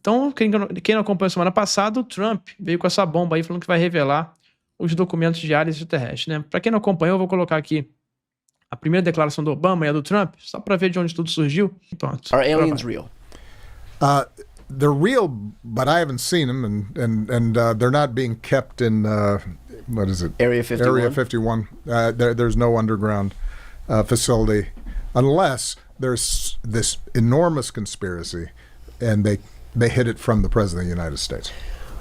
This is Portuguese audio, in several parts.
Então, quem não acompanhou semana passada, o Trump veio com essa bomba aí falando que vai revelar os documentos de áreas extraterrestres, né? Para quem não acompanhou, eu vou colocar aqui a primeira declaração do Obama e a do Trump, só para ver de onde tudo surgiu. Pronto. Are aliens real? They're real, but I haven't seen them, and they're not being kept in what is it? Area 51. Area 51. There's no underground facility, unless there's this enormous conspiracy, and they hid it from the president of the United States.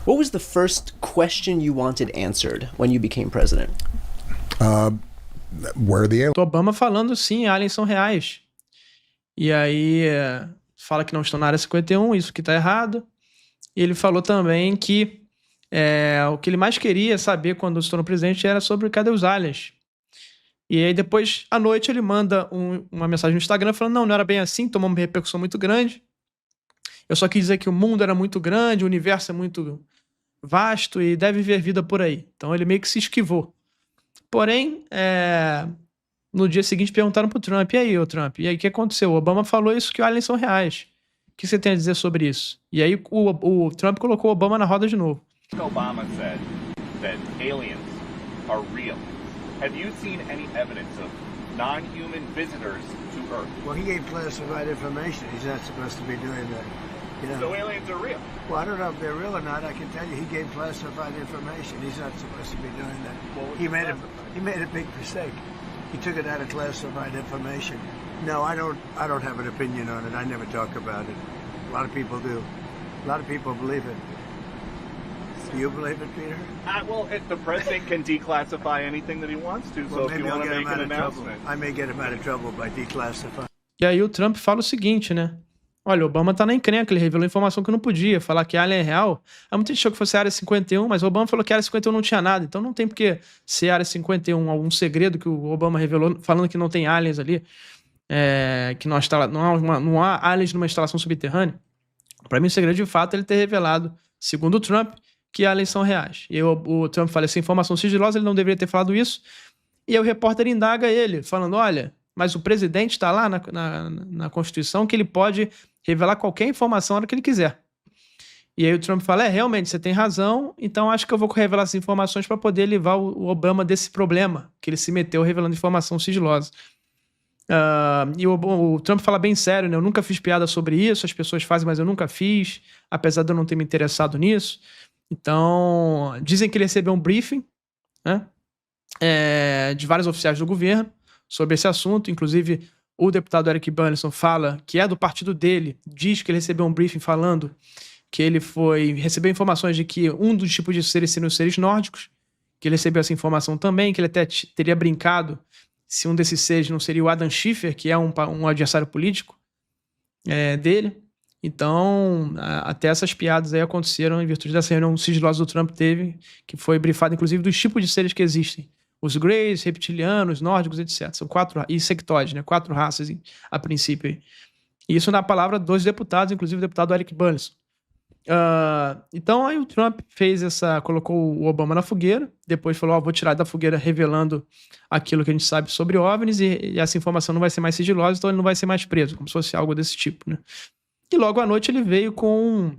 What was the first question you wanted answered when you became president? Where are the aliens? Obama falando, sim, aliens são reais. E aí fala que não estão na área 51, isso que tá errado. E ele falou também que o que ele mais queria saber quando se tornou presidente era sobre cadê os aliens. E aí depois, à noite, ele manda uma mensagem no Instagram falando, não era bem assim, tomou uma repercussão muito grande. Eu só quis dizer que o mundo era muito grande, o universo é muito vasto e deve haver vida por aí. Então ele meio que se esquivou. Porém, no dia seguinte perguntaram pro Trump, e aí, Trump, e aí o que aconteceu? O Obama falou isso, que aliens são reais. O que você tem a dizer sobre isso? E aí o Trump colocou o Obama na roda de novo. Obama said that aliens are real. Have you seen any evidence of non-human visitors to Earth? Well, he gave classified information. He's not supposed to be doing that. You know? So aliens are real. Well, I don't know if they're real or not. I can tell you he gave classified information. He's not supposed to be doing that. He made a big mistake. He took it out of classified information. No, I don't have an opinion on it. I never talk about it. A lot of people do. A lot of people believe it. Do you believe it, Peter? Well, the president can declassify anything that he wants to, so if you want to make an announcement. I may get him out of trouble by declassifying. E aí o Trump fala o seguinte, né? Olha, o Obama tá na encrenca, ele revelou informação que não podia, falar que a área é real. Aí muita gente achou que fosse a área 51, mas o Obama falou que a área 51 não tinha nada, então não tem porque ser a área 51 algum segredo que o Obama revelou, falando que não tem aliens ali, que não há aliens numa instalação subterrânea. Para mim o segredo de fato é ele ter revelado, segundo o Trump, que aliens são reais. E o Trump fala, essa informação sigilosa, ele não deveria ter falado isso. E aí o repórter indaga ele, falando, olha, mas o presidente está lá na Constituição que ele pode revelar qualquer informação na hora que ele quiser. E aí o Trump fala, realmente, você tem razão, então acho que eu vou revelar essas informações para poder livrar o Obama desse problema, que ele se meteu revelando informação sigilosa. E o Trump fala bem sério, né? Eu nunca fiz piada sobre isso, as pessoas fazem, mas eu nunca fiz, apesar de eu não ter me interessado nisso. Então, dizem que ele recebeu um briefing, né? De vários oficiais do governo sobre esse assunto, inclusive o deputado Eric Burlison fala que é do partido dele, diz que ele recebeu um briefing falando que ele recebeu informações de que um dos tipos de seres seriam os seres nórdicos, que ele recebeu essa informação também, que ele até teria brincado se um desses seres não seria o Adam Schiffer, que é um adversário político dele. Então, até essas piadas aí aconteceram em virtude dessa reunião sigilosa do Trump teve, que foi brifada, inclusive, dos tipos de seres que existem. Os greys, reptilianos, nórdicos, etc. São 4, e sectóides, né? 4 raças a princípio. E isso na palavra dos deputados, inclusive o deputado Eric Burlison. Então aí o Trump colocou o Obama na fogueira, depois falou, vou tirar da fogueira revelando aquilo que a gente sabe sobre OVNIs e essa informação não vai ser mais sigilosa, então ele não vai ser mais preso, como se fosse algo desse tipo, né? E logo à noite ele veio com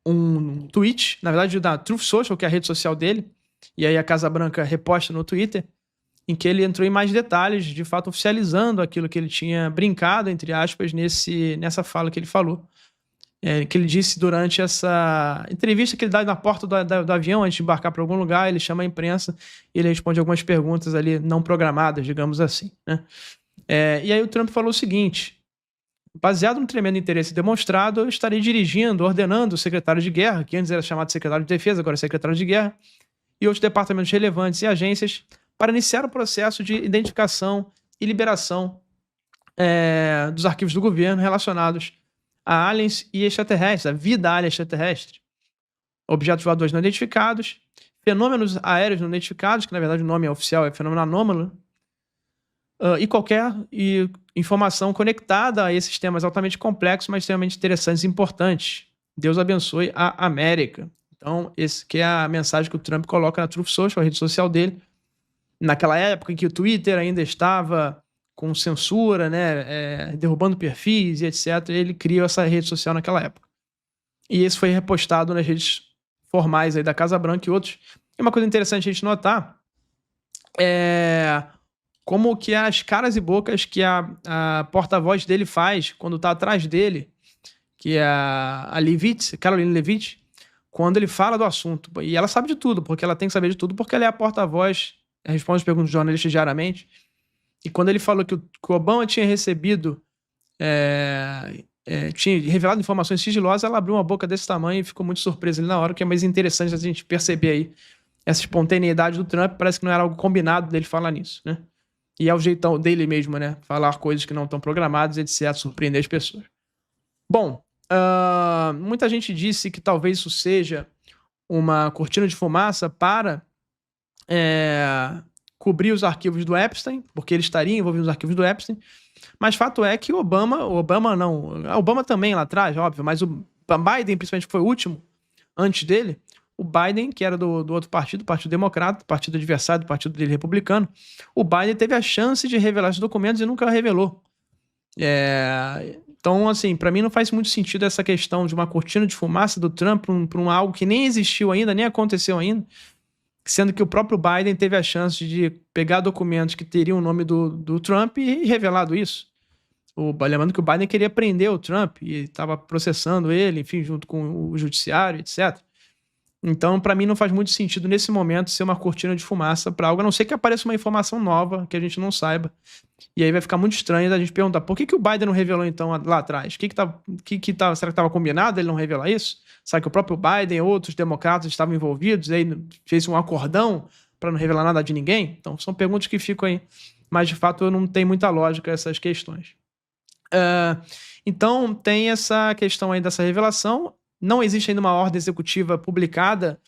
um tweet, na verdade da Truth Social, que é a rede social dele, e aí a Casa Branca reposta no Twitter, em que ele entrou em mais detalhes, de fato oficializando aquilo que ele tinha brincado, entre aspas, nessa fala que ele falou. Que ele disse durante essa entrevista que ele dá na porta do avião, antes de embarcar para algum lugar, ele chama a imprensa e ele responde algumas perguntas ali não programadas, digamos assim, né? E aí o Trump falou o seguinte, baseado no tremendo interesse demonstrado, eu estarei ordenando o secretário de guerra, que antes era chamado secretário de defesa, agora é secretário de guerra, e outros departamentos relevantes e agências para iniciar o processo de identificação e liberação dos arquivos do governo relacionados a aliens e extraterrestres, a vida alien extraterrestre, objetos voadores não identificados, fenômenos aéreos não identificados, que na verdade o nome oficial é fenômeno anômalo, e qualquer informação conectada a esses temas altamente complexos, mas extremamente interessantes e importantes. Deus abençoe a América. Então, esse que é a mensagem que o Trump coloca na Truth Social, a rede social dele, naquela época em que o Twitter ainda estava com censura, né, derrubando perfis e etc. Ele criou essa rede social naquela época. E esse foi repostado nas redes formais aí da Casa Branca e outros. E uma coisa interessante a gente notar é como que as caras e bocas que a porta-voz dele faz quando tá atrás dele, que é a Leavitt, Caroline Leavitt, quando ele fala do assunto. E ela sabe de tudo, porque ela tem que saber de tudo, porque ela é a porta-voz, responde as perguntas dos jornalistas diariamente. E quando ele falou que o Obama tinha recebido, tinha revelado informações sigilosas, ela abriu uma boca desse tamanho e ficou muito surpresa ali na hora, o que é mais interessante a gente perceber aí essa espontaneidade do Trump. Parece que não era algo combinado dele falar nisso, né? E é o jeitão dele mesmo, né? Falar coisas que não estão programadas, etc., surpreender as pessoas. Bom, muita gente disse que talvez isso seja uma cortina de fumaça para cobrir os arquivos do Epstein, porque ele estaria envolvido nos arquivos do Epstein. Mas fato é que o Obama também lá atrás, óbvio, mas o Biden, principalmente, que foi o último antes dele, o Biden, que era do outro partido, o Partido Democrata, partido adversário do partido dele republicano, o Biden teve a chance de revelar esses documentos e nunca revelou. Então, assim, para mim não faz muito sentido essa questão de uma cortina de fumaça do Trump para algo que nem existiu ainda, nem aconteceu ainda, sendo que o próprio Biden teve a chance de pegar documentos que teriam o nome do Trump e revelado isso. Lembrando que o Biden queria prender o Trump e estava processando ele, enfim, junto com o judiciário, etc. Então, para mim, não faz muito sentido nesse momento ser uma cortina de fumaça para algo, a não ser que apareça uma informação nova que a gente não saiba. E aí vai ficar muito estranho a gente perguntar por que o Biden não revelou, então, lá atrás? Será que estava combinado ele não revelar isso? Será que o próprio Biden e outros democratas estavam envolvidos e aí fez um acordão para não revelar nada de ninguém? Então, são perguntas que ficam aí. Mas, de fato, não tem muita lógica essas questões. Então, tem essa questão aí dessa revelação. Não existe ainda uma ordem executiva publicada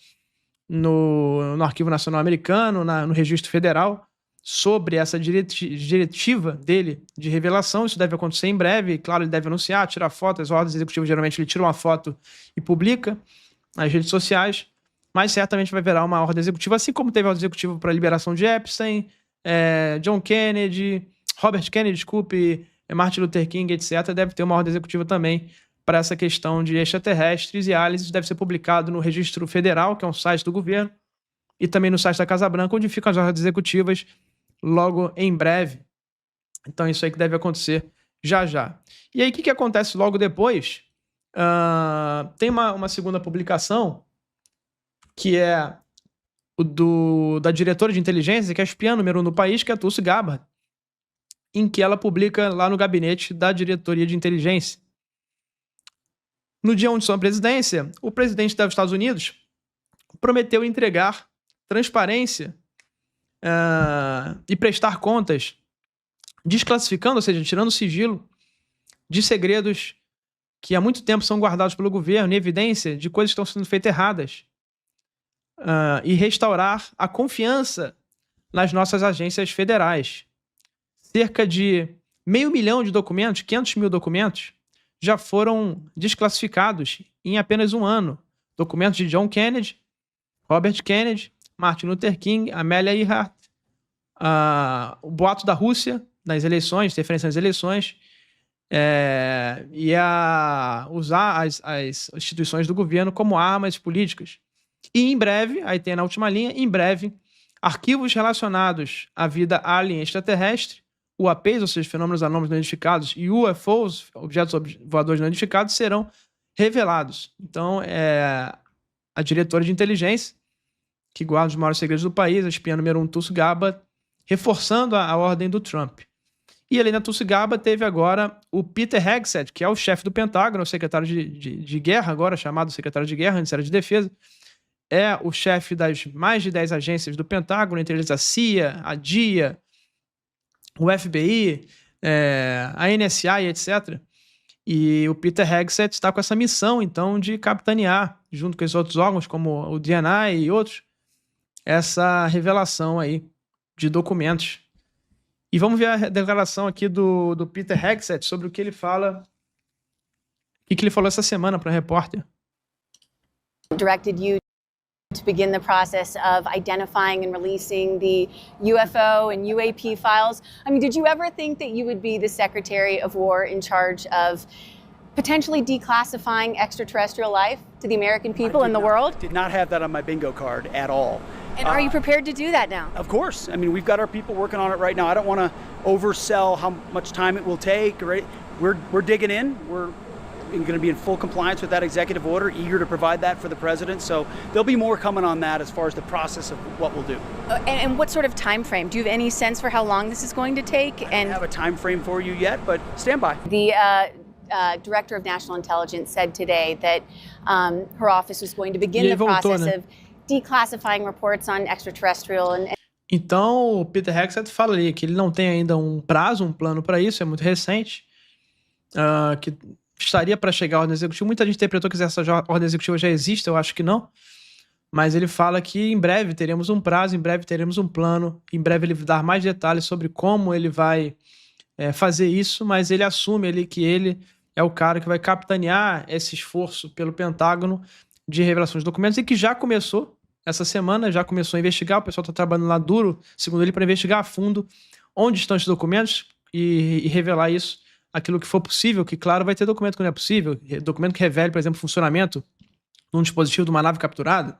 no Arquivo Nacional Americano, no Registro Federal, sobre essa diretiva dele de revelação. Isso deve acontecer em breve. Claro, ele deve anunciar, tirar foto. As ordens executivas, geralmente, ele tira uma foto e publica nas redes sociais. Mas certamente vai virar uma ordem executiva, assim como teve a ordem executiva para a liberação de Epstein, John Kennedy, Robert Kennedy, desculpe, Martin Luther King, etc. Deve ter uma ordem executiva também para essa questão de extraterrestres e aliens. Isso deve ser publicado no Registro Federal, que é um site do governo, e também no site da Casa Branca, onde ficam as ordens executivas logo em breve. Então isso aí que deve acontecer já já. E aí o que acontece logo depois? Tem uma segunda publicação, que é da diretora de inteligência, que é a espiã número 1 do país, que é a Tulsi Gabbard, em que ela publica lá no gabinete da diretoria de inteligência. No dia 1 de sua presidência, o presidente dos Estados Unidos prometeu entregar transparência e prestar contas, desclassificando, ou seja, tirando o sigilo de segredos que há muito tempo são guardados pelo governo, em evidência de coisas que estão sendo feitas erradas, e restaurar a confiança nas nossas agências federais. Cerca de 500 mil de documentos, 500 mil documentos, já foram desclassificados em apenas um ano. Documentos de John Kennedy, Robert Kennedy, Martin Luther King, Amelia Earhart, o boato da Rússia nas eleições, interferência nas eleições, e usar as instituições do governo como armas políticas. E em breve, aí tem na última linha, em breve, arquivos relacionados à vida alien extraterrestre, UAPs, ou seja, fenômenos anômalos não identificados, e UFOs, objetos voadores não identificados, serão revelados. Então, a diretora de inteligência, que guarda os maiores segredos do país, a espiã número 1, Tulsi Gabbard, reforçando a ordem do Trump. E além da Tulsi Gabbard, teve agora o Peter Hegseth, que é o chefe do Pentágono, o secretário de guerra, agora chamado secretário de guerra, antes era de defesa, é o chefe das mais de 10 agências do Pentágono, entre eles a CIA, a DIA, o FBI, a NSA e etc. E o Peter Hegseth está com essa missão, então, de capitanear, junto com esses outros órgãos, como o DNI e outros, essa revelação aí de documentos. E vamos ver a declaração aqui do Peter Hegseth sobre o que ele fala, o que ele falou essa semana para a repórter. Directed you to begin the process of identifying and releasing the UFO and UAP files. I mean, did you ever think that you would be the Secretary of War in charge of potentially declassifying extraterrestrial life to the American people and the world? Did not have that on my bingo card at all. And are you prepared to do that now? Of course. I mean, we've got our people working on it right now. I don't want to oversell how much time it will take. Right? We're digging in. We're going to be in full compliance with that executive order, eager to provide that for the president. So there'll be more coming on that as far as the process of what we'll do. And what sort of time frame? Do you have any sense for how long this is going to take? I don't have a time frame for you yet, but stand by. The Director of National Intelligence said today that her office was going to begin the process of declassifying reports on extraterrestrial and Então, o Peter Hegseth fala ali que ele não tem ainda um prazo, um plano para isso, é muito recente, que estaria para chegar à ordem executiva. Muita gente interpretou que essa ordem executiva já existe, eu acho que não. Mas ele fala que em breve teremos um prazo, em breve teremos um plano, em breve ele vai dar mais detalhes sobre como ele vai fazer isso, mas ele assume que ele é o cara que vai capitanear esse esforço pelo Pentágono de revelação de documentos e que já começou essa semana, já começou a investigar, o pessoal está trabalhando lá duro, segundo ele, para investigar a fundo onde estão esses documentos e revelar isso, aquilo que for possível, que claro, vai ter documento que não é possível, documento que revele, por exemplo, o funcionamento de um dispositivo de uma nave capturada,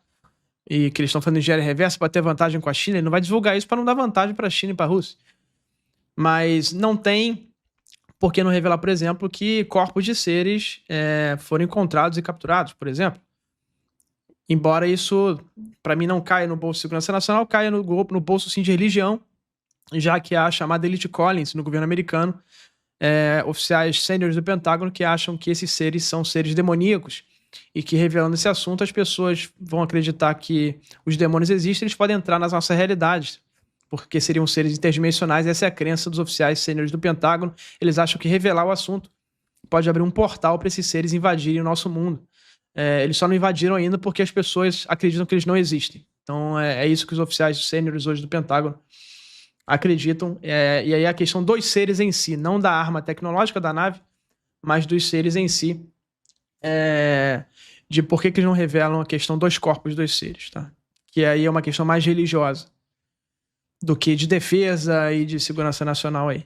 e que eles estão fazendo engenharia reversa para ter vantagem com a China, ele não vai divulgar isso para não dar vantagem para a China e para a Rússia. Mas não tem por que não revelar, por exemplo, que corpos de seres foram encontrados e capturados, por exemplo. Embora isso, para mim, não caia no bolso de segurança nacional, caia no bolso, sim, de religião, já que há a chamada elite Collins no governo americano, oficiais sêniores do Pentágono que acham que esses seres são seres demoníacos e que, revelando esse assunto, as pessoas vão acreditar que os demônios existem, eles podem entrar nas nossas realidades, porque seriam seres interdimensionais. Essa é a crença dos oficiais sêniores do Pentágono. Eles acham que revelar o assunto pode abrir um portal para esses seres invadirem o nosso mundo. Eles só não invadiram ainda porque as pessoas acreditam que eles não existem. Então é isso que os oficiais sêniores hoje do Pentágono acreditam. E aí a questão dos seres em si, não da arma tecnológica da nave, mas dos seres em si, de por que eles não revelam a questão dos corpos dos seres, tá? Que aí é uma questão mais religiosa do que de defesa e de segurança nacional aí.